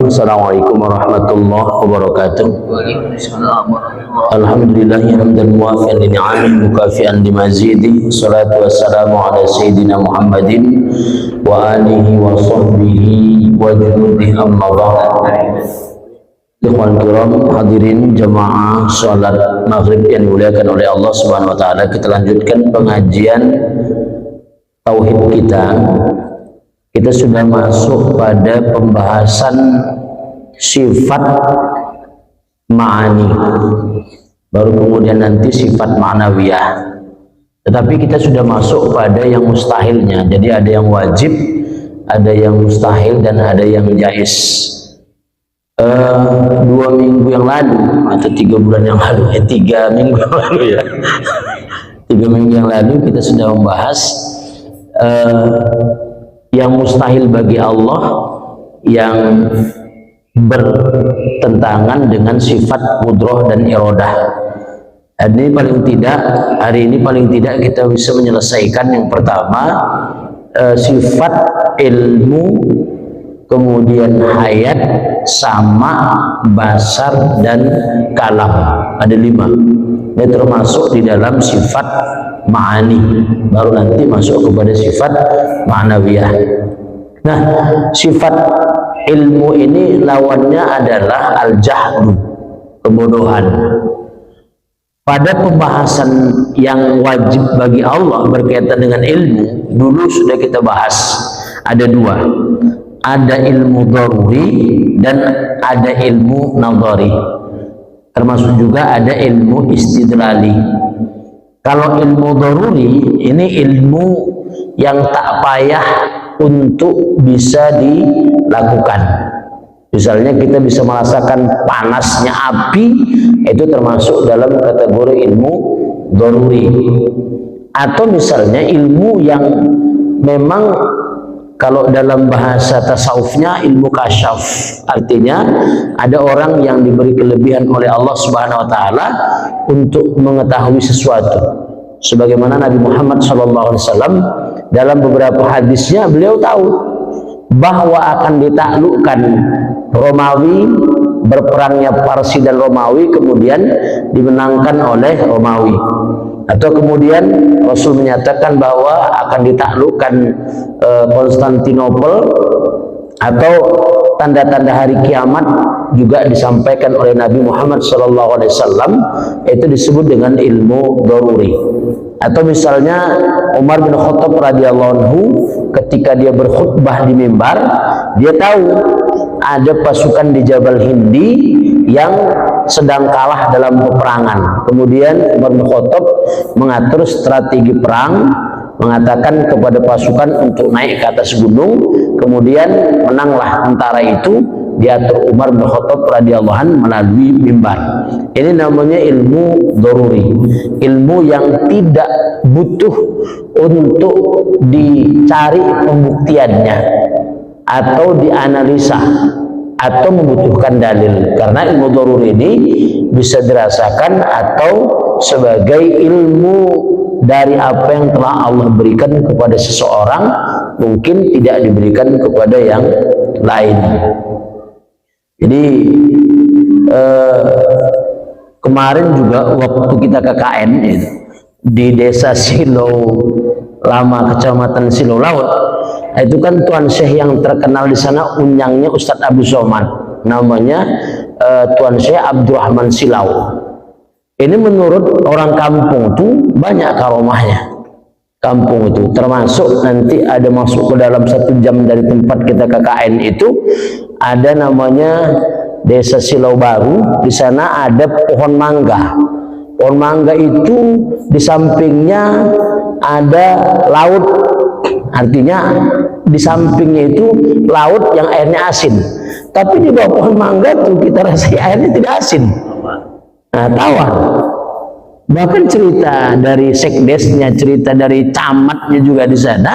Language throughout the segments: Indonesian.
Assalamualaikum warahmatullahi wabarakatuh. Alhamdulillah hamdan muwafiqan li ni'amihi mukafi'an limazidi. Salatu wassalamu ala sayyidina Muhammadin wa alihi wa sahbihi wa junudihi amma ba'd. Ikhwan kiram hadirin jamaah salat maghrib yang dimuliakan oleh Allah Subhanahu wa taala, kita lanjutkan pengajian tauhid kita. Kita sudah masuk pada pembahasan sifat ma'ani, baru kemudian nanti sifat ma'nawiyah. Tetapi kita sudah masuk pada yang mustahilnya. Jadi ada yang wajib, ada yang mustahil, dan ada yang jais. 2 minggu yang lalu atau 3 bulan yang lalu, 3 minggu yang lalu ya 3 minggu yang lalu kita sudah membahas yang mustahil bagi Allah yang bertentangan dengan sifat qudrah dan iradah. Ini paling tidak, hari ini paling tidak kita bisa menyelesaikan yang pertama, sifat ilmu, kemudian hayat, sama, basar, dan kalam. Ada 5. Ini termasuk di dalam sifat ma'ani, baru nanti masuk kepada sifat ma'nawiyah. Nah, sifat ilmu ini lawannya adalah al-jahlu, kebodohan. Pada pembahasan yang wajib bagi Allah berkaitan dengan ilmu, dulu sudah kita bahas ada 2, ada ilmu daruri dan ada ilmu nadhari, termasuk juga ada ilmu istidlali. Kalau ilmu daruri ini ilmu yang tak payah untuk bisa dilakukan. Misalnya kita bisa merasakan panasnya api, itu termasuk dalam kategori ilmu daruri. Atau misalnya ilmu yang memang kalau dalam bahasa tasawufnya ilmu kasyaf, artinya ada orang yang diberi kelebihan oleh Allah Subhanahu wa taala untuk mengetahui sesuatu. Sebagaimana Nabi Muhammad SAW dalam beberapa hadisnya beliau tahu bahwa akan ditaklukkan Romawi, berperangnya Parsi dan Romawi, kemudian dimenangkan oleh Romawi. Atau kemudian Rasul menyatakan bahwa akan ditaklukkan Konstantinopel, atau tanda-tanda hari kiamat juga disampaikan oleh Nabi Muhammad SAW. Itu disebut dengan ilmu daruri. Atau misalnya Umar bin Khattab radhiyallahu anhu ketika dia berkhutbah di mimbar, dia tahu ada pasukan di Jabal Hindi yang sedang kalah dalam peperangan. Kemudian Umar bin Khattab mengatur strategi perang, mengatakan kepada pasukan untuk naik ke atas gunung, kemudian menanglah tentara itu, diatur Umar bin Khattab radhiyallahu anhu melalui mimbar. Ini namanya ilmu daruri, ilmu yang tidak butuh untuk dicari pembuktiannya atau dianalisa atau membutuhkan dalil, karena ilmu daruri ini bisa dirasakan atau sebagai ilmu dari apa yang telah Allah berikan kepada seseorang, mungkin tidak diberikan kepada yang lain. Jadi kemarin juga waktu kita KKN di desa Silau Lama, kecamatan Silau Laut, itu kan Tuan Syekh yang terkenal di sana unyangnya Ustadz Abu Somad, namanya Tuan Syekh Abdurrahman Silau. Ini menurut orang kampung itu banyak karomahnya. Kampung itu termasuk nanti ada masuk ke dalam 1 jam dari tempat kita KKN itu, ada namanya Desa Silau Baru. Di sana ada pohon mangga. Pohon mangga itu di sampingnya ada laut, artinya di sampingnya itu laut yang airnya asin. Tapi di bawah pohon mangga tuh kita rasai airnya tidak asin. Nah, tawar. Bahkan cerita dari sekdesnya, cerita dari camatnya juga di sana,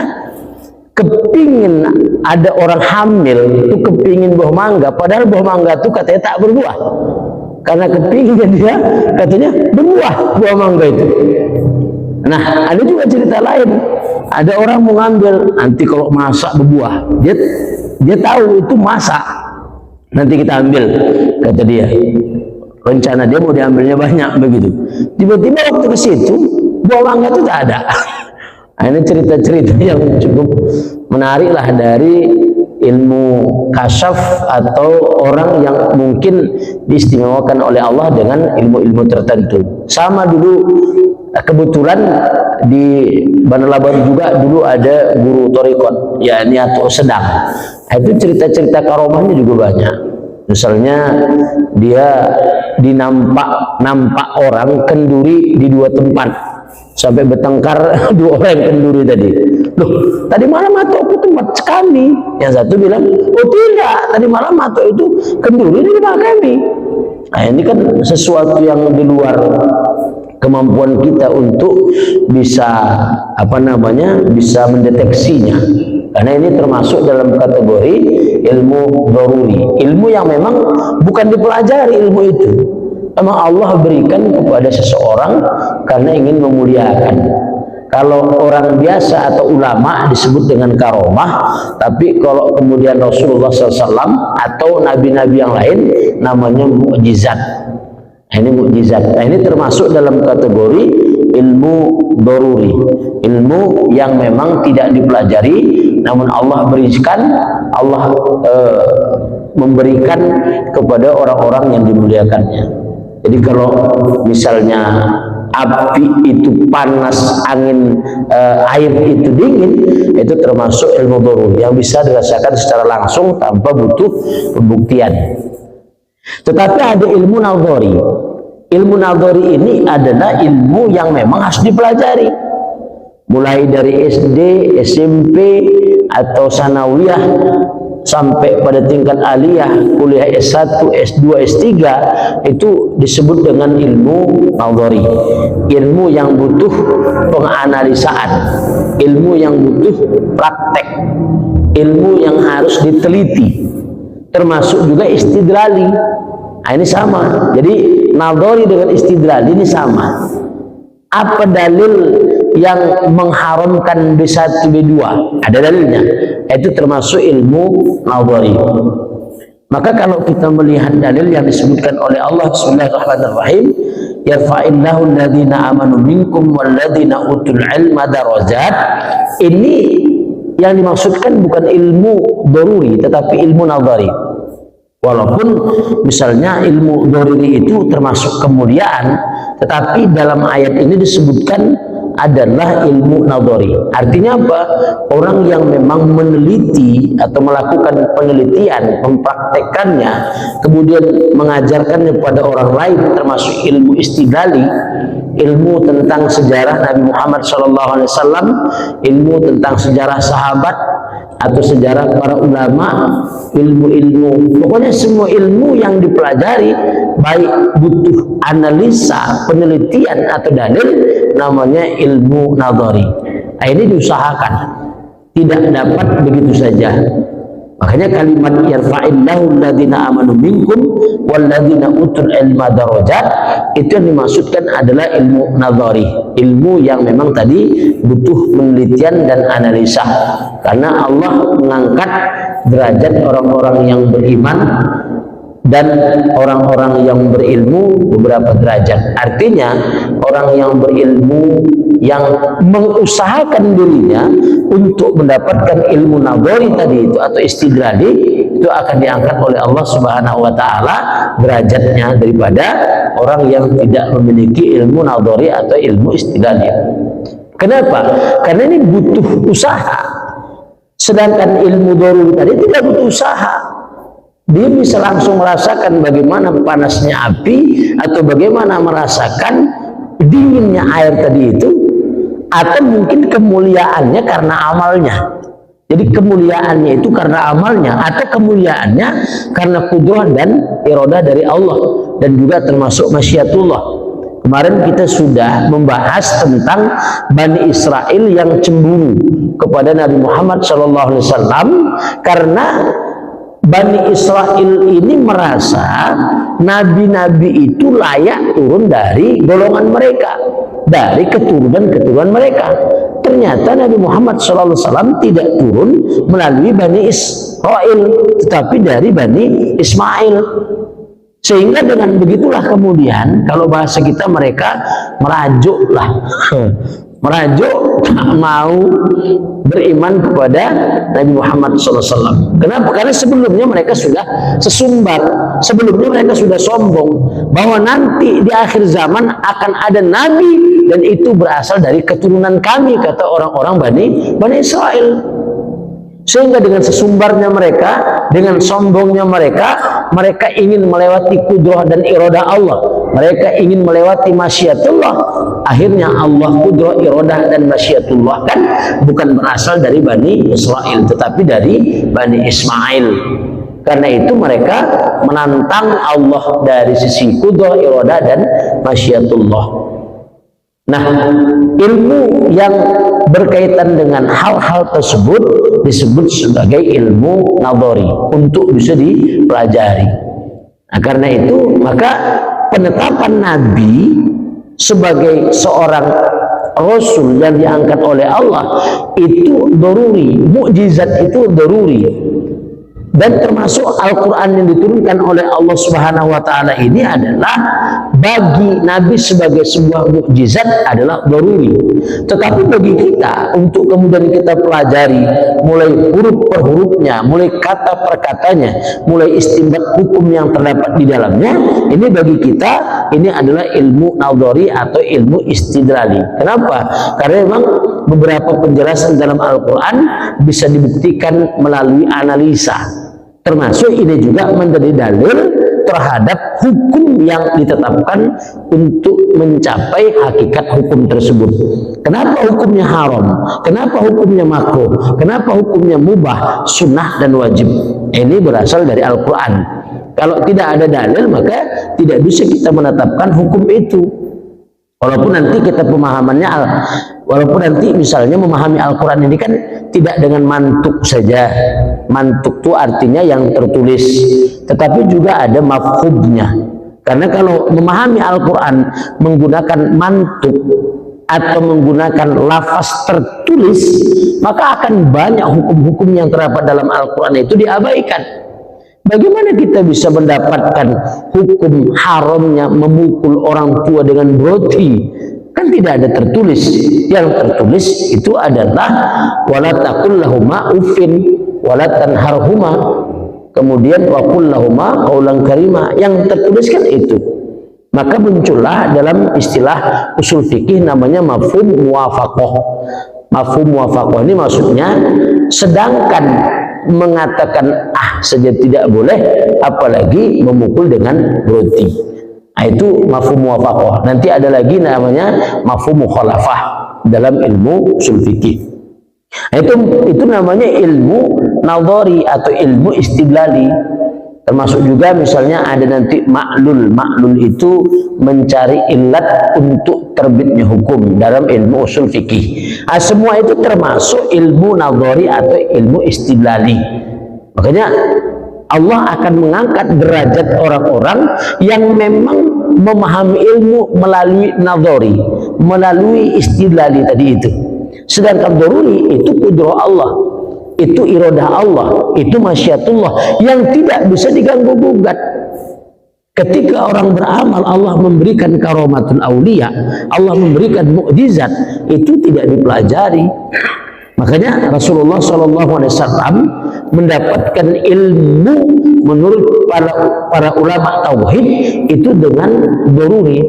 kepingin ada orang hamil itu kepingin buah mangga, padahal buah mangga itu katanya tak berbuah. Karena kepinginnya dia katanya berbuah buah mangga itu. Nah, ada juga cerita lain. Ada orang mau ngambil, nanti kalau masak berbuah, dia tahu itu masak. nanti kita ambil, kata dia. Rencana dia mau diambilnya banyak begitu. Tiba-tiba waktu ke situ buah mangga itu tak ada. Nah, ini cerita-cerita yang cukup menarik lah dari ilmu kasyaf atau orang yang mungkin diistimewakan oleh Allah dengan ilmu-ilmu tertentu. Sama dulu kebetulan di Bandar Laban juga dulu ada guru torikot, yakni atau sedang. Itu cerita-cerita karomahnya juga banyak. Misalnya dia nampak orang kenduri di dua tempat sampai bertengkar dua orang kenduri tadi. Loh, tadi malam mato aku tempat kami. Yang satu bilang, oh tidak, tadi malam mato itu kenduri di rumah kami. Nah, ini kan sesuatu yang di luar kemampuan kita untuk bisa bisa mendeteksinya. Karena ini termasuk dalam kategori ilmu daruri, ilmu yang memang bukan dipelajari ilmu itu. Memang Allah berikan kepada seseorang karena ingin memuliakan. Kalau orang biasa atau ulama disebut dengan karomah, tapi kalau kemudian Rasulullah SAW atau nabi-nabi yang lain namanya mukjizat. Ini mukjizat. Nah, ini termasuk dalam kategori ilmu daruri, ilmu yang memang tidak dipelajari, namun Allah berikan, Allah memberikan kepada orang-orang yang dimuliakannya. Jadi kalau misalnya api itu panas, angin air itu dingin, itu termasuk ilmu daruri yang bisa dirasakan secara langsung tanpa butuh pembuktian. Tetapi ada ilmu nadhari. Ilmu nadhari ini adalah ilmu yang memang harus dipelajari. Mulai dari SD, SMP, atau sanawiyah sampai pada tingkat aliyah, kuliah S1, S2, S3, itu disebut dengan ilmu nadhari. Ilmu yang butuh penganalisaan, ilmu yang butuh praktek, ilmu yang harus diteliti, termasuk juga istidlali. Nah, ini sama. Jadi nadhari dengan istidlali ini sama. Apa dalil yang mengharamkan B1, B2? Ada dalilnya. Itu termasuk ilmu nadhari. Maka kalau kita melihat dalil yang disebutkan oleh Allah Bismillahirrahmanirrahim, yarfa'illahu alladhina amanu minkum walladhina utul ilma darajat. Ini yang dimaksudkan bukan ilmu daruri tetapi ilmu nadhari. Walaupun misalnya ilmu daruri itu termasuk kemuliaan, tetapi dalam ayat ini disebutkan adalah ilmu nadhari. Artinya apa? Orang yang memang meneliti atau melakukan penelitian, mempraktekannya, kemudian mengajarkannya pada orang lain, termasuk ilmu istidlali, ilmu tentang sejarah Nabi Muhammad SAW, ilmu tentang sejarah sahabat atau sejarah para ulama, ilmu-ilmu, pokoknya semua ilmu yang dipelajari baik butuh analisa, penelitian atau dalil, namanya ilmu nadhari. Nah, ini diusahakan, tidak dapat begitu saja. Makanya kalimat yarfa'illahu alladhina amanu minkum walladhina utul ilma darajat, itu yang dimaksudkan adalah ilmu nadhari, ilmu yang memang tadi butuh penelitian dan analisa. Karena Allah mengangkat derajat orang-orang yang beriman dan orang-orang yang berilmu beberapa derajat. Artinya orang yang berilmu yang mengusahakan dirinya untuk mendapatkan ilmu nadhari tadi itu atau istidlali, itu akan diangkat oleh Allah Subhanahu wa taala derajatnya daripada orang yang tidak memiliki ilmu nadhari atau ilmu istidlali. Kenapa? Karena ini butuh usaha. Sedangkan ilmu daruri tadi tidak butuh usaha. Dia bisa langsung merasakan bagaimana panasnya api atau bagaimana merasakan dinginnya air tadi itu, atau mungkin kemuliaannya karena amalnya. Jadi kemuliaannya itu karena amalnya, atau kemuliaannya karena kudrah dan iradah dari Allah, dan juga termasuk masyiatullah. Kemarin kita sudah membahas tentang Bani Israel yang cemburu kepada Nabi Muhammad SAW karena Bani Israel ini merasa nabi-nabi itu layak turun dari golongan mereka, dari keturunan-keturunan mereka. ternyata Nabi Muhammad SAW tidak turun melalui Bani Israel, tetapi dari Bani Ismail. Sehingga dengan begitulah kemudian kalau bahasa kita mereka merajuk lah, merajuk mau beriman kepada Nabi Muhammad SAW. Kenapa? Karena sebelumnya mereka sudah sesumbar, sebelumnya mereka sudah sombong bahwa nanti di akhir zaman akan ada Nabi dan itu berasal dari keturunan kami, kata orang-orang Bani Israel. Sehingga dengan sesumbarnya mereka, dengan sombongnya mereka ingin melewati kudrah dan iradah Allah. Mereka ingin melewati masyiatullah. Akhirnya Allah kudrah, iradah dan masyiatullah kan bukan berasal dari Bani Israel, tetapi dari Bani Ismail. Karena itu mereka menantang Allah dari sisi kudrah, iradah dan masyiatullah. Nah, ilmu yang berkaitan dengan hal-hal tersebut disebut sebagai ilmu nadhari, untuk bisa dipelajari. Nah, karena itu maka penetapan Nabi sebagai seorang Rasul yang diangkat oleh Allah itu daruri, mukjizat itu daruri. Dan termasuk Al-Quran yang diturunkan oleh Allah Subhanahu wa Ta'ala ini adalah bagi Nabi sebagai sebuah mukjizat adalah daruri. Tetapi bagi kita untuk kemudian kita pelajari mulai huruf per hurufnya, mulai kata per katanya, mulai istinbat hukum yang terdapat di dalamnya, ini bagi kita ini adalah ilmu nadhari atau ilmu istidlali. Kenapa? Karena memang beberapa penjelasan dalam Al-Quran bisa dibuktikan melalui analisa. Termasuk ini juga menjadi dalil terhadap hukum yang ditetapkan untuk mencapai hakikat hukum tersebut. Kenapa hukumnya haram? Kenapa hukumnya makruh? Kenapa hukumnya mubah, sunnah dan wajib? Ini berasal dari Al-Quran. Kalau tidak ada dalil maka tidak bisa kita menetapkan hukum itu. Walaupun nanti kita pemahamannya, walaupun nanti misalnya memahami Al-Quran ini kan tidak dengan mantuk saja. Mantuk itu artinya yang tertulis, tetapi juga ada mafhumnya. Karena kalau memahami Al-Quran menggunakan mantuk atau menggunakan lafaz tertulis, maka akan banyak hukum-hukum yang terdapat dalam Al-Quran itu diabaikan. Bagaimana kita bisa mendapatkan hukum haramnya memukul orang tua dengan roti? Kan tidak ada tertulis. Yang tertulis itu adalah wala taqul lahuma uffin wala tanharhuma, kemudian wa qul lahuma qaulan karima. Yang tertulis kan itu. Maka muncullah dalam istilah usul fikih namanya mafhum muwafaqah. Mafhum muwafaqah ini maksudnya sedangkan mengatakan saja tidak boleh, apalagi memukul dengan roti. Nah, itu mafhum muwafaqah. Nanti ada lagi namanya mafhum mukhalafah dalam ilmu usul fikih. Nah, itu namanya ilmu nadhari atau ilmu istidlali. Termasuk juga misalnya ada nanti ma'lul. Ma'lul itu mencari illat untuk terbitnya hukum dalam ilmu usul fikih. Nah, semua itu termasuk ilmu nadhari atau ilmu istidlali. Makanya Allah akan mengangkat derajat orang-orang yang memang memahami ilmu melalui nadhari, melalui istidlali tadi itu. Sedangkan daruri itu kudrah Allah, itu iradah Allah, itu masyiatullah yang tidak bisa diganggu-gugat. Ketika orang beramal, Allah memberikan karamatul aulia, Allah memberikan mukjizat, itu tidak dipelajari. Makanya Rasulullah SAW mendapatkan ilmu menurut para ulama tauhid itu dengan daruri.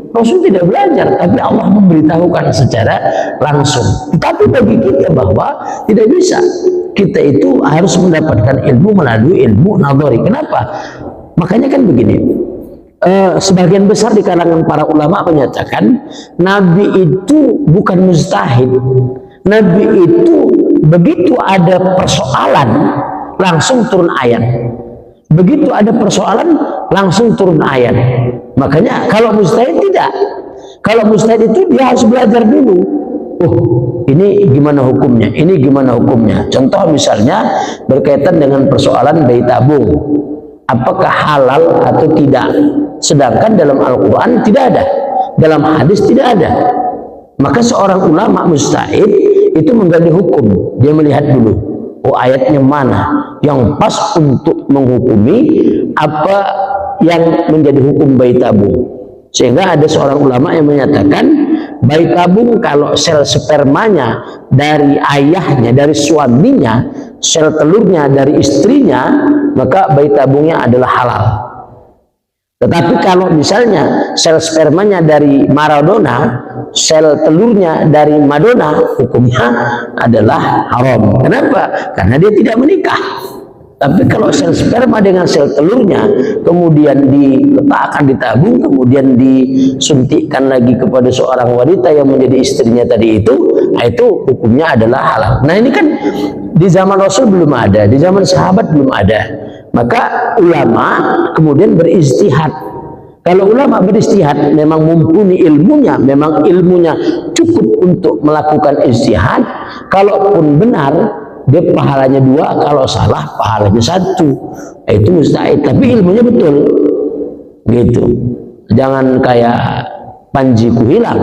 Rasul tidak belajar, tapi Allah memberitahukan secara langsung. Tetapi bagi kita bahwa tidak bisa, kita itu harus mendapatkan ilmu melalui ilmu nadhari. Kenapa? Makanya kan begini, sebagian besar di kalangan para ulama menyatakan Nabi itu bukan mujtahid. Nabi itu begitu ada persoalan langsung turun ayat. Begitu ada persoalan langsung turun ayat. Makanya kalau mujtahid tidak. Kalau mujtahid itu dia harus belajar dulu. Ini gimana hukumnya? Ini gimana hukumnya? Contoh misalnya berkaitan dengan persoalan bayi tabung. Apakah halal atau tidak? Sedangkan dalam Al-Quran tidak ada. Dalam hadis tidak ada. Maka seorang ulama mujtahid itu menggali hukum. Dia melihat dulu, oh ayatnya mana yang pas untuk menghukumi apa yang menjadi hukum bayi tabung. Sehingga ada seorang ulama yang menyatakan bayi tabung kalau sel spermanya dari ayahnya, dari suaminya, sel telurnya dari istrinya, maka bayi tabungnya adalah halal. Tetapi kalau misalnya sel spermanya dari Maradona, sel telurnya dari Madonna, hukumnya adalah haram. Kenapa? Karena dia tidak menikah. Tapi kalau sel sperma dengan sel telurnya kemudian diletakkan di tabung, kemudian disuntikkan lagi kepada seorang wanita yang menjadi istrinya tadi itu hukumnya adalah halal. Nah ini kan di zaman Rasul belum ada, di zaman sahabat belum ada. Maka ulama kemudian beristihad. Kalau ulama beristihad memang mumpuni ilmunya, memang ilmunya cukup untuk melakukan istihad. Kalaupun benar, dia pahalanya 2, kalau salah pahalanya 1. Itu mustahil, tapi ilmunya betul. Gitu. Jangan kayak Panji Kuhilang.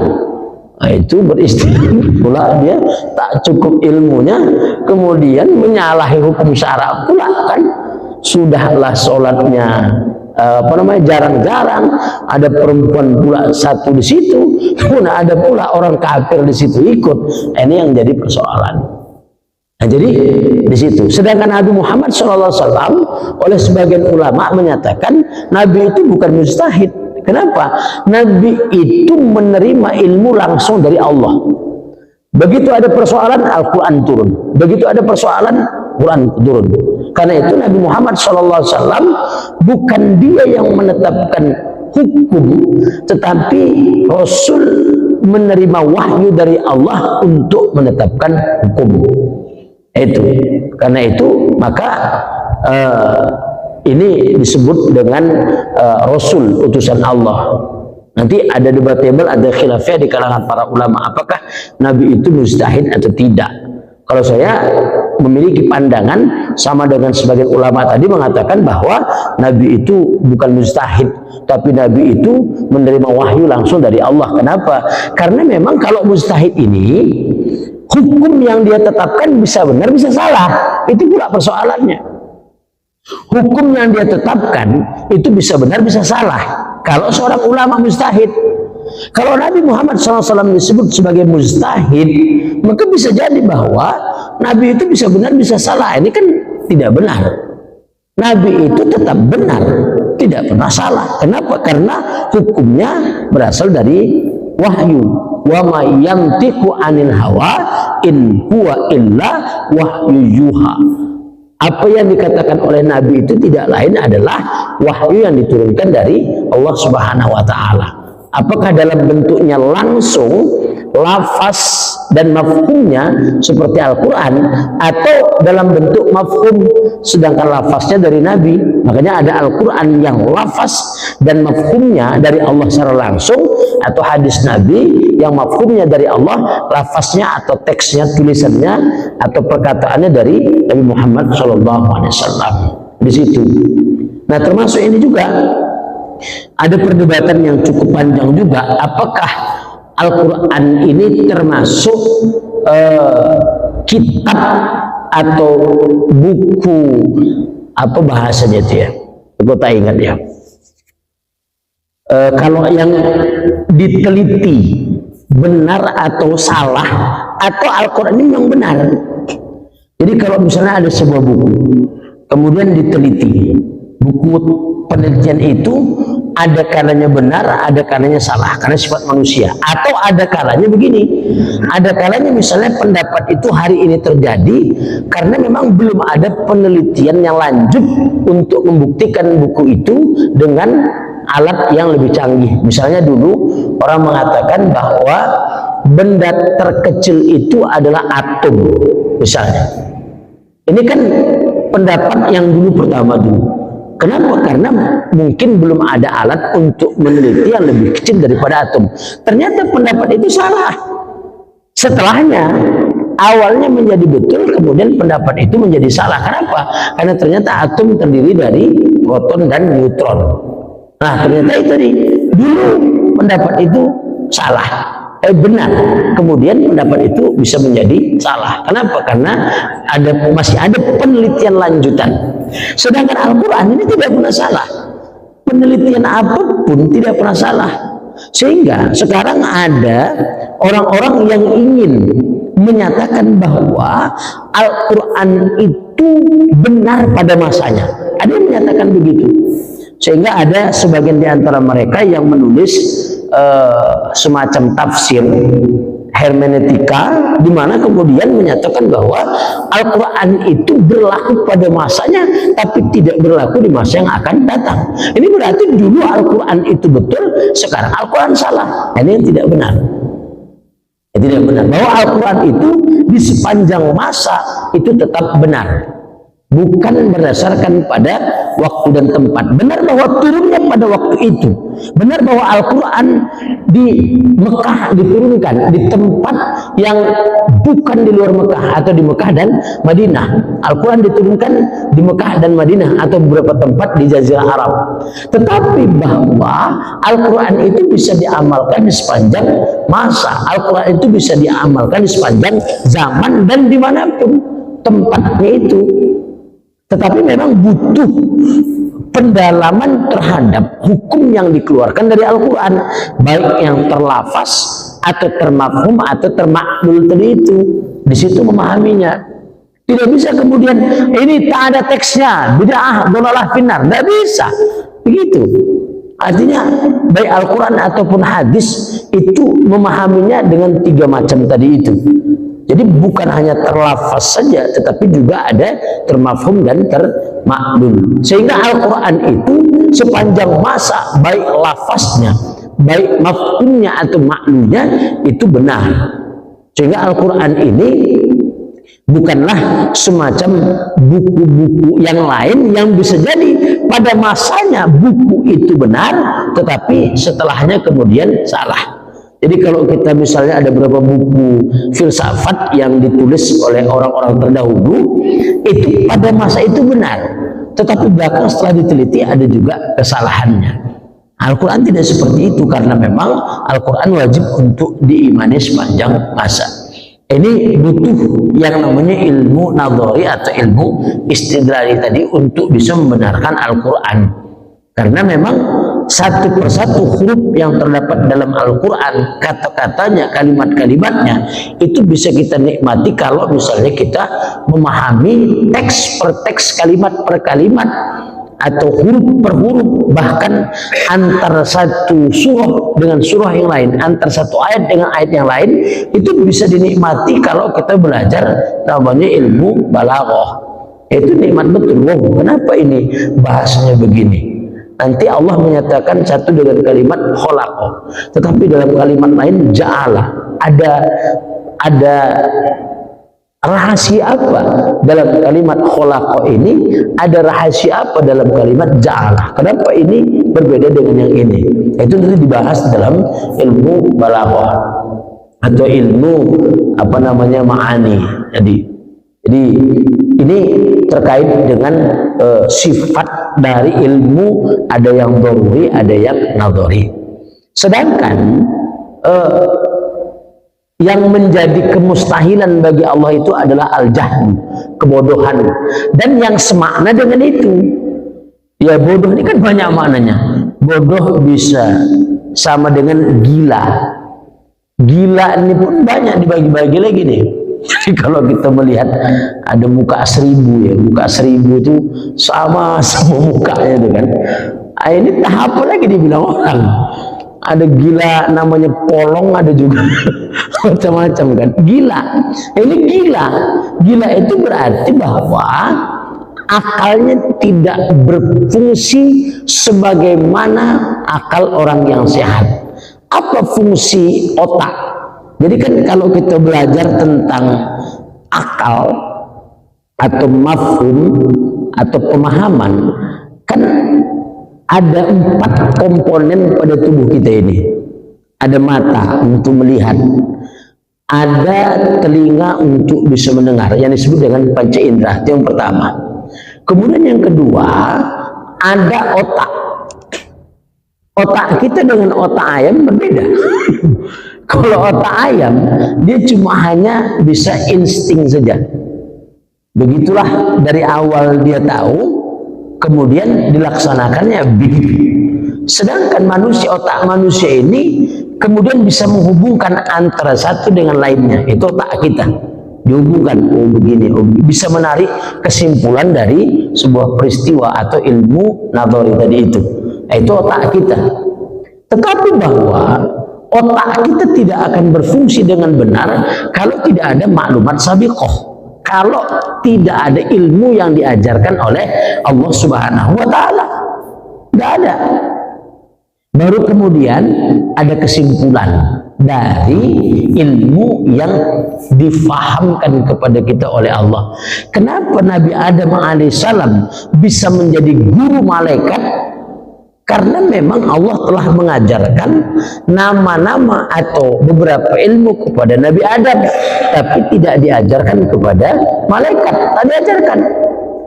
Nah, itu beristihad pula dia tak cukup ilmunya, kemudian menyalahi hukum syara pula kan. Sudahlah sholatnya jarang-jarang, ada perempuan pula satu di situ, pun ada pula orang kafir di situ ikut. Ini yang jadi persoalan. Nah, jadi di situ. Sedangkan Nabi Muhammad SAW oleh sebagian ulama menyatakan Nabi itu bukan mujtahid. Kenapa? Nabi itu menerima ilmu langsung dari Allah. Begitu ada persoalan, Al-Quran turun. Begitu ada persoalan, Quran turun. Karena itu Nabi Muhammad SAW bukan dia yang menetapkan hukum, tetapi Rasul menerima wahyu dari Allah untuk menetapkan hukum. Itu. Karena itu maka ini disebut dengan Rasul, utusan Allah. Nanti ada debatable, ada khilafiyah di kalangan para ulama, apakah Nabi itu mujtahid atau tidak. Kalau saya memiliki pandangan sama dengan sebagian ulama tadi mengatakan bahwa Nabi itu bukan mujtahid, tapi Nabi itu menerima wahyu langsung dari Allah. Kenapa? Karena memang kalau mujtahid ini hukum yang dia tetapkan bisa benar bisa salah, itu pula persoalannya. Hukum yang dia tetapkan itu bisa benar bisa salah kalau seorang ulama mujtahid. Kalau Nabi Muhammad SAW disebut sebagai mujtahid, maka bisa jadi bahwa Nabi itu bisa benar bisa salah. Ini kan tidak benar. Nabi itu tetap benar, tidak pernah salah. Kenapa? Karena hukumnya berasal dari wahyu. Wa ma yantiqu 'anil hawa in huwa illa wahyu yuha. Apa yang dikatakan oleh Nabi itu tidak lain adalah wahyu yang diturunkan dari Allah Subhanahu wa taala. Apakah dalam bentuknya langsung lafaz dan mafhumnya seperti Al-Quran, atau dalam bentuk mafhum sedangkan lafaznya dari Nabi. Makanya ada Al-Quran yang lafaz dan mafhumnya dari Allah secara langsung, atau hadis Nabi yang mafhumnya dari Allah, lafaznya atau teksnya, tulisannya atau perkataannya dari Nabi Muhammad SAW. Di situ. Nah, termasuk ini juga ada perdebatan yang cukup panjang juga, apakah Al-Quran ini termasuk kitab atau buku, apa bahasanya itu ya, aku tak ingat ya. Kalau yang diteliti benar atau salah, atau Al-Quran ini yang benar. Jadi kalau misalnya ada sebuah buku kemudian diteliti, buku penelitian itu ada kalanya benar, ada kalanya salah karena sifat manusia. Atau ada kalanya begini, ada kalanya misalnya pendapat itu hari ini terjadi karena memang belum ada penelitian yang lanjut untuk membuktikan buku itu dengan alat yang lebih canggih. Misalnya dulu orang mengatakan bahwa benda terkecil itu adalah atom misalnya. Ini kan pendapat yang dulu pertama dulu. Kenapa? Karena mungkin belum ada alat untuk meneliti yang lebih kecil daripada atom. Ternyata pendapat itu salah. Setelahnya, awalnya menjadi betul, kemudian pendapat itu menjadi salah. Kenapa? Karena ternyata atom terdiri dari proton dan neutron. Nah, ternyata itu nih, dulu pendapat itu salah. benar, kemudian pendapat itu bisa menjadi salah. Kenapa? Karena masih ada penelitian lanjutan. Sedangkan Al-Quran ini tidak pernah salah. Penelitian apapun tidak pernah salah. Sehingga sekarang ada orang-orang yang ingin menyatakan bahwa Al-Quran itu benar pada masanya. Ada yang menyatakan begitu. Sehingga ada sebagian di antara mereka yang menulis semacam tafsir hermeneutika, di mana kemudian menyatakan bahwa Al-Quran itu berlaku pada masanya tapi tidak berlaku di masa yang akan datang. Ini berarti dulu Al-Quran itu betul, sekarang Al-Quran salah. Ini yang tidak benar. Tidak benar bahwa Al-Quran itu di sepanjang masa itu tetap benar, bukan berdasarkan pada waktu dan tempat. Benar bahwa turunnya pada waktu itu, benar bahwa Al-Quran di Mekah diturunkan di tempat yang bukan di luar Mekah atau di Mekah dan Madinah. Al-Quran diturunkan di Mekah dan Madinah atau beberapa tempat di Jazirah Arab. Tetapi bahwa Al-Quran itu bisa diamalkan di sepanjang masa, Al-Quran itu bisa diamalkan di sepanjang zaman dan dimanapun tempatnya itu. Tetapi memang butuh pendalaman terhadap hukum yang dikeluarkan dari Al-Quran, baik yang terlafaz atau termafhum atau termaknul tadi itu. Di situ memahaminya. Tidak bisa kemudian ini tak ada teksnya, bid'ah, dhalalah finnar. Tidak bisa begitu. Artinya baik Al-Quran ataupun hadis itu memahaminya dengan tiga macam tadi itu. Jadi bukan hanya terlafaz saja, tetapi juga ada termafhum dan termaknun. Sehingga Al-Quran itu sepanjang masa, baik lafaznya, baik mafhumnya atau maknunnya itu benar. Sehingga Al-Quran ini bukanlah semacam buku-buku yang lain yang bisa jadi pada masanya buku itu benar, tetapi setelahnya kemudian salah. Jadi kalau kita misalnya ada beberapa buku filsafat yang ditulis oleh orang-orang terdahulu, itu pada masa itu benar, tetapi belakang setelah diteliti ada juga kesalahannya. Al-Quran tidak seperti itu, karena memang Al-Quran wajib untuk diimani sepanjang masa. Ini butuh yang namanya ilmu nadhari atau ilmu istidlali tadi untuk bisa membenarkan Al-Quran. Karena memang satu persatu huruf yang terdapat dalam Al-Quran, kata-katanya, kalimat-kalimatnya, itu bisa kita nikmati kalau misalnya kita memahami teks per teks, kalimat per kalimat, atau huruf per huruf, bahkan antara satu surah dengan surah yang lain, antara satu ayat dengan ayat yang lain, itu bisa dinikmati kalau kita belajar namanya ilmu balaghah. Itu nikmat betul. Wow, kenapa ini bahasanya begini? Nanti Allah menyatakan satu dengan kalimat khalaqa, tetapi dalam kalimat lain ja'ala. Ada rahasia apa dalam kalimat khalaqa ini? Ada rahasia apa dalam kalimat ja'ala? Kenapa ini berbeda dengan yang ini? Itu nanti dibahas dalam ilmu balaghah atau ilmu apa namanya ma'ani. Jadi ini terkait dengan sifat dari ilmu, ada yang dharuri, ada yang nadhari. Sedangkan yang menjadi kemustahilan bagi Allah itu adalah al-jahl, kebodohan, dan yang semakna dengan itu. Ya, bodoh ini kan banyak maknanya. Bodoh bisa sama dengan gila. Gila ini pun banyak dibagi-bagi lagi nih. Jadi kalau kita melihat ada muka 1000 ya, muka 1000 itu sama mukanya itu kan. Ini tahap lagi dibilang orang. Ada gila namanya polong, ada juga macam-macam kan. Gila. Ini gila. Gila itu berarti bahwa akalnya tidak berfungsi sebagaimana akal orang yang sehat. Apa fungsi otak? Jadi kan kalau kita belajar tentang akal atau mafhum atau pemahaman, kan ada 4 komponen pada tubuh kita ini. Ada mata untuk melihat, ada telinga untuk bisa mendengar, yang disebut dengan panca indera, itu yang pertama. Kemudian yang kedua, ada otak. Otak kita dengan otak ayam berbeda. Kalau otak ayam, dia cuma hanya bisa insting saja. Begitulah dari awal dia tahu, kemudian dilaksanakannya begitu. Sedangkan manusia, otak manusia ini kemudian bisa menghubungkan antara satu dengan lainnya. Itu otak kita dihubungkan, oh begini, oh, bisa menarik kesimpulan dari sebuah peristiwa atau ilmu nadhari tadi itu. Itu otak kita. Tetapi bahwa otak kita tidak akan berfungsi dengan benar kalau tidak ada maklumat sabiqah, kalau tidak ada ilmu yang diajarkan oleh Allah Subhanahu wa Ta'ala. Tidak ada. Baru kemudian ada kesimpulan dari ilmu yang difahamkan kepada kita oleh Allah. Kenapa Nabi Adam alaihissalam bisa menjadi guru malaikat? Karena memang Allah telah mengajarkan nama-nama atau beberapa ilmu kepada Nabi Adam, tapi tidak diajarkan kepada malaikat, tak diajarkan.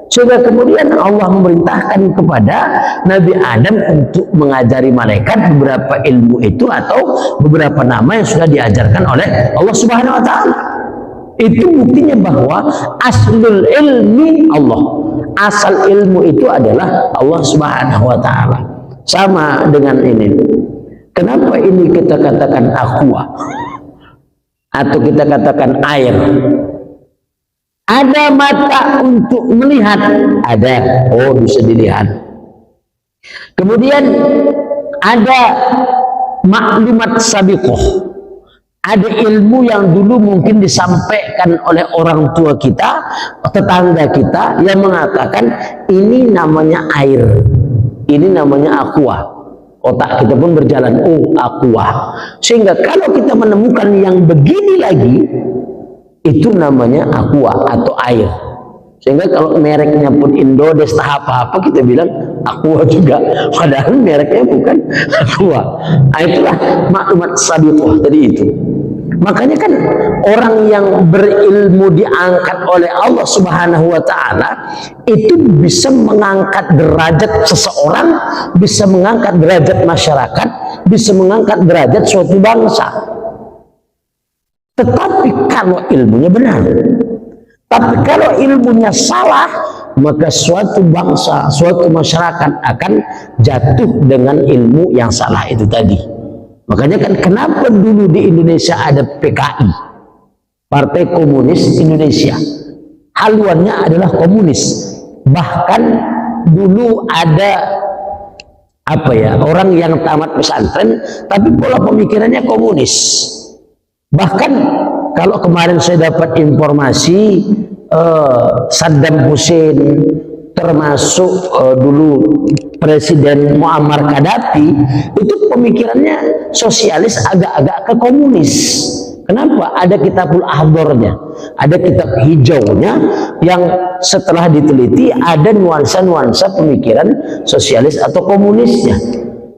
Sehingga kemudian Allah memerintahkan kepada Nabi Adam untuk mengajari malaikat beberapa ilmu itu atau beberapa nama yang sudah diajarkan oleh Allah Subhanahu wa Ta'ala. Itu buktinya bahwa aslul ilmi Allah, asal ilmu itu adalah Allah Subhanahu wa Ta'ala. Sama dengan ini. Kenapa ini kita katakan aqua atau kita katakan air? Ada mata untuk melihat, ada, oh bisa dilihat. Kemudian ada maklumat sabiqah, ada ilmu yang dulu mungkin disampaikan oleh orang tua kita, tetangga kita, yang mengatakan ini namanya air, ini namanya aqua. Otak kita pun berjalan, oh aqua. Sehingga kalau kita menemukan yang begini lagi, itu namanya aqua atau air. Sehingga kalau mereknya pun Indodes tak apa-apa, kita bilang aqua juga, padahal mereknya bukan aqua. Itulah maklumat sabiqah tadi itu. Makanya kan orang yang berilmu diangkat oleh Allah Subhanahu wa Ta'ala itu bisa mengangkat derajat seseorang, bisa mengangkat derajat masyarakat, bisa mengangkat derajat suatu bangsa. Tetapi kalau ilmunya benar, tapi kalau ilmunya salah, maka suatu bangsa, suatu masyarakat akan jatuh dengan ilmu yang salah itu tadi. Makanya kan kenapa dulu di Indonesia ada PKI, Partai Komunis Indonesia, haluannya adalah komunis. Bahkan dulu ada apa ya, orang yang tamat pesantren tapi pola pemikirannya komunis. Bahkan kalau kemarin saya dapat informasi Saddam Hussein termasuk dulu Presiden Muammar Gaddafi itu pemikirannya sosialis agak-agak ke komunis. Kenapa? Ada kitabul ahdornya, ada kitab hijaunya yang setelah diteliti ada nuansa-nuansa pemikiran sosialis atau komunisnya.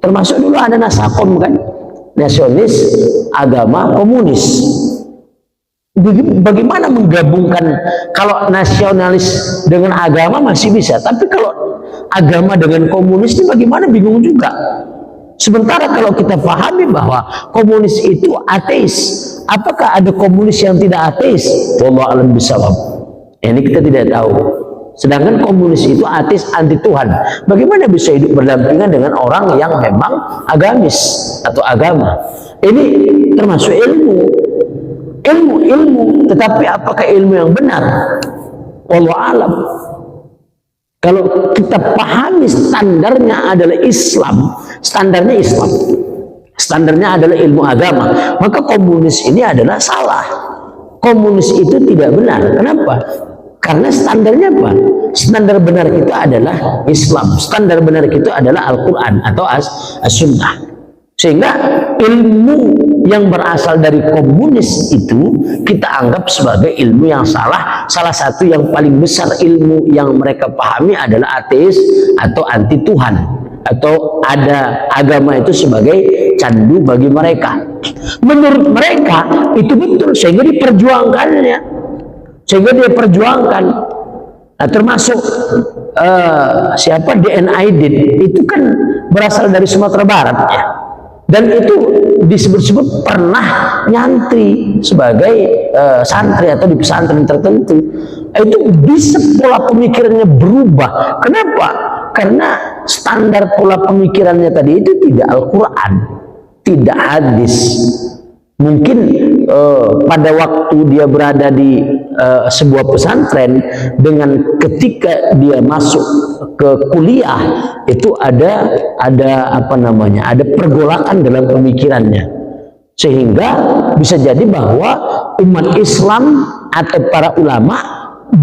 Termasuk dulu ada Nasakom kan, nasionalis agama komunis. Bagaimana menggabungkan? Kalau nasionalis dengan agama masih bisa, tapi kalau agama dengan komunis ini bagaimana, bingung juga. Sementara kalau kita pahami bahwa komunis itu ateis, apakah ada komunis yang tidak ateis? Wallahu a'lam bishawab. Ini kita tidak tahu. Sedangkan komunis itu ateis, anti Tuhan. Bagaimana bisa hidup berdampingan dengan orang yang memang agamis atau agama? Ini termasuk ilmu, tetapi apakah ilmu yang benar? Wallahu a'lam. Kalau kita pahami standarnya adalah Islam, standarnya adalah ilmu agama, maka komunis ini adalah salah. Komunis itu tidak benar. Kenapa? Karena standarnya apa? Standar benar kita adalah Islam, standar benar kita adalah Al-Quran atau As-Sunnah. Sehingga ilmu yang berasal dari komunis itu kita anggap sebagai ilmu yang salah. Salah satu yang paling besar ilmu yang mereka pahami adalah ateis atau anti Tuhan, atau ada agama itu sebagai candu bagi mereka. Menurut mereka itu betul, sehingga diperjuangkannya, sehingga dia perjuangkan. Nah, termasuk siapa DNID itu kan berasal dari Sumatera Barat ya. dan itu disebut-sebut pernah nyantri sebagai santri atau di pesantren tertentu. Itu bisa pola pemikirannya berubah. Kenapa? Karena standar pola pemikirannya tadi itu tidak Al-Quran, tidak hadis. Mungkin pada waktu dia berada di sebuah pesantren, dengan ketika dia masuk ke kuliah itu ada apa namanya, ada pergolakan dalam pemikirannya, sehingga bisa jadi bahwa umat Islam atau para ulama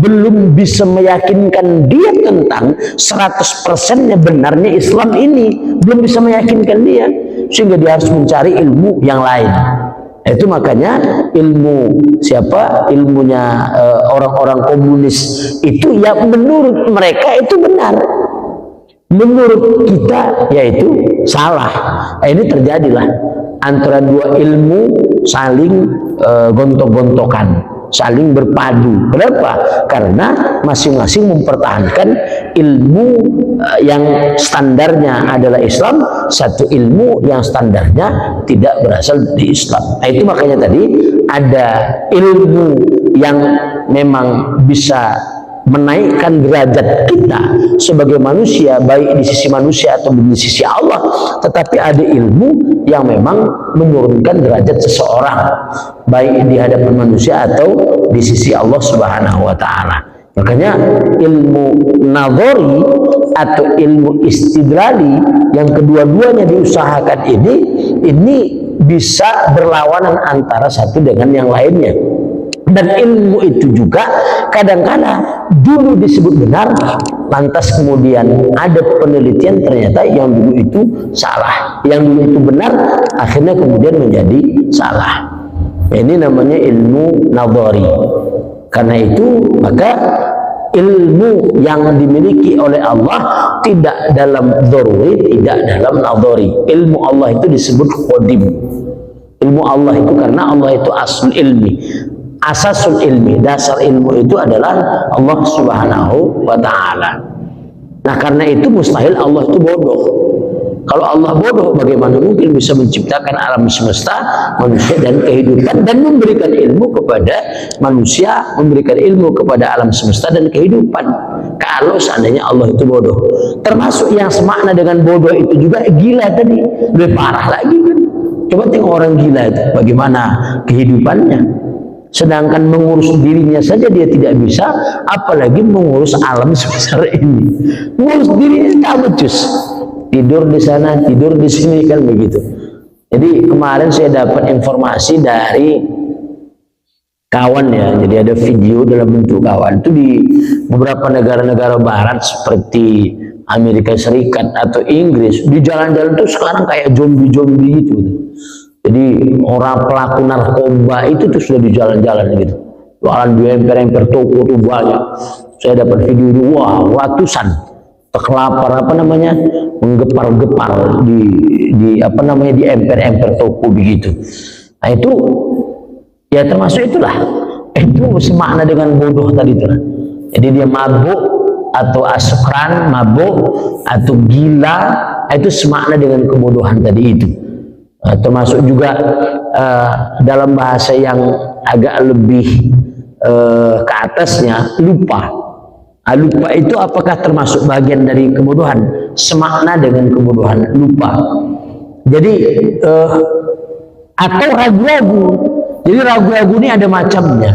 belum bisa meyakinkan dia tentang 100%-nya benarnya Islam ini, belum bisa meyakinkan dia, sehingga dia harus mencari ilmu yang lain. Itu makanya ilmu ilmunya orang-orang komunis itu yang menurut mereka itu benar, menurut kita yaitu salah. Ini terjadilah antara dua ilmu saling gontok-gontokan, saling berpadu. Kenapa? Karena masing-masing mempertahankan ilmu yang standarnya adalah Islam, satu ilmu yang standarnya tidak berasal dari Islam. Nah, itu makanya tadi ada ilmu yang memang bisa menaikkan derajat kita sebagai manusia, baik di sisi manusia atau di sisi Allah. Tetapi ada ilmu yang memang menurunkan derajat seseorang, baik di hadapan manusia atau di sisi Allah Subhanahu wa Ta'ala. Makanya ilmu nadhari atau ilmu istidlali yang kedua-duanya diusahakan ini bisa berlawanan antara satu dengan yang lainnya. Dan ilmu itu juga kadang-kadang dulu disebut benar, lantas kemudian ada penelitian ternyata yang dulu itu salah, yang dulu itu benar akhirnya kemudian menjadi salah. Ini namanya ilmu nadhari. Karena itu maka ilmu yang dimiliki oleh Allah tidak dalam dzaruri, tidak dalam nadhari. Ilmu Allah itu disebut qadim. Ilmu Allah itu karena Allah itu asul ilmi, asasul ilmi, dasar ilmu itu adalah Allah Subhanahu wa Ta'ala. Nah, karena itu mustahil Allah itu bodoh. Kalau Allah bodoh, bagaimana mungkin bisa menciptakan alam semesta, manusia dan kehidupan, dan memberikan ilmu kepada manusia, memberikan ilmu kepada alam semesta dan kehidupan, kalau seandainya Allah itu bodoh. Termasuk yang semakna dengan bodoh itu juga gila tadi, lebih parah lagi kan. Coba tengok orang gila itu, bagaimana kehidupannya. Sedangkan mengurus dirinya saja dia tidak bisa, apalagi mengurus alam sebesar ini. Mengurus dirinya kamu cus, tidur di sana, tidur di sini, kan begitu. Jadi kemarin saya dapat informasi dari kawan ya, jadi ada video dalam bentuk kawan itu di beberapa negara-negara barat seperti Amerika Serikat atau Inggris, di jalan-jalan tuh sekarang kayak zombie-zombie gitu. Jadi orang pelaku narkoba itu tuh sudah di jalan-jalan gitu, jualan di emper-emper toko tuh banyak. Saya dapat video itu, wah, ratusan terkelapar apa namanya, menggepar-gepar di apa namanya, di emper-emper toko begitu. Nah itu ya termasuk itulah, itu semakna dengan bodoh tadi itu. Jadi dia mabuk atau asukran, mabuk atau gila, itu semakna dengan kebodohan tadi itu. Termasuk juga dalam bahasa yang agak lebih ke atasnya, lupa. Lupa itu apakah termasuk bagian dari kebodohan? Semakna dengan kebodohan, lupa. Jadi atau ragu-ragu. Jadi ragu-ragu ini ada macamnya.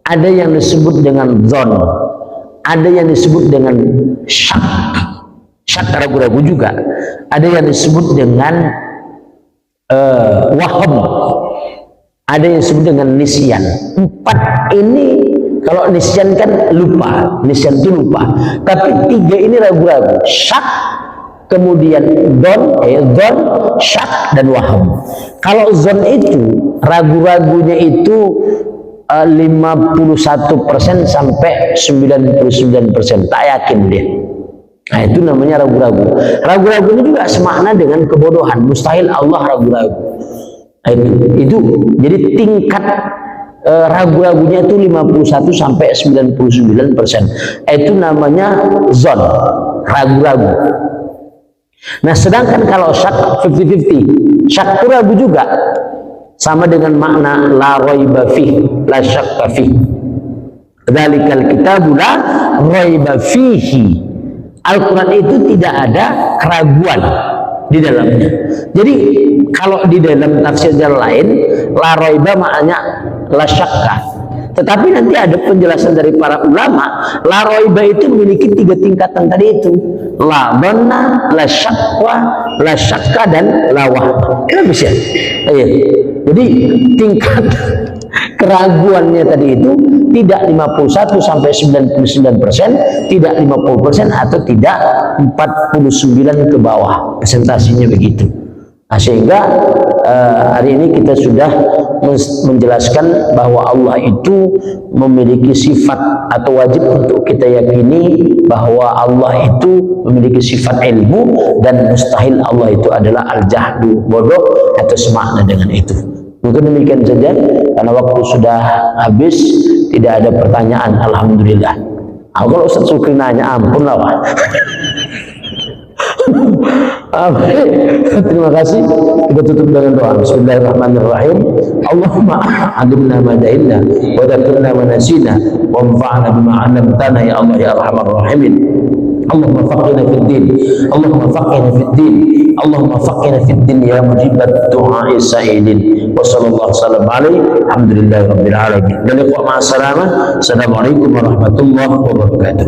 Ada yang disebut dengan zon, ada yang disebut dengan syak. Syak ragu-ragu juga. Ada yang disebut dengan waham, ada yang disebut dengan nisyan. Empat ini, kalau nisyan kan lupa, nisyan itu lupa. Tapi tiga ini ragu-ragu, syak, kemudian don, syak dan waham. Kalau zon itu ragu-ragunya itu 51% sampai 99%, tak yakin dia. Nah itu namanya ragu-ragu. Ragu-ragu ini juga semakna dengan kebodohan. Mustahil Allah ragu-ragu. Nah, itu jadi tingkat ragu-ragunya itu 51 sampai 99%. Itu namanya zon, ragu-ragu. Nah, sedangkan kalau syak 50-50, syak itu ragu juga, sama dengan makna la raiba fih, la syakka fih. Dzalikal kitabu la raiba fihi. Al-Quran itu tidak ada keraguan di dalamnya. Jadi kalau di dalam tafsir yang lain, la raiba maknanya la syakka. Tetapi nanti ada penjelasan dari para ulama, la raiba itu memiliki 3 tingkatan tadi itu. La dhanna, la syakka, dan la wahma. Kenapa sih? Jadi tingkat keraguannya tadi itu tidak 51 sampai 99%, tidak 50% atau tidak 49 ke bawah. Presentasinya begitu. Nah, sehingga hari ini kita sudah menjelaskan bahwa Allah itu memiliki sifat atau wajib untuk kita yakini bahwa Allah itu memiliki sifat ilmu, dan mustahil Allah itu adalah al-jahdu, bodoh, atau semakna dengan itu. Mungkin demikian saja karena waktu sudah habis, tidak ada pertanyaan. Alhamdulillah. Kalau Ustaz Sukri nanya, ampun lah Pak. Terima kasih. Kita tutup dengan doa. Bismillahirrahmanirrahim. Allahumma alimna ma jahilna wa dzakkirna ma nasina wa anfa'na bima 'allamtana ya Allah ya arhamar rahimin. Allahumma faqihna fid din. Allahumma faqihna fid din. Allahumma faqihna fid din ya mujibat du'a'i sa'ilin. Wa sallallahu sallam alaihi alhamdulillahi rabbil alamin. Dan liqa ma'as salamah. Assalamualaikum warahmatullahi wabarakatuh.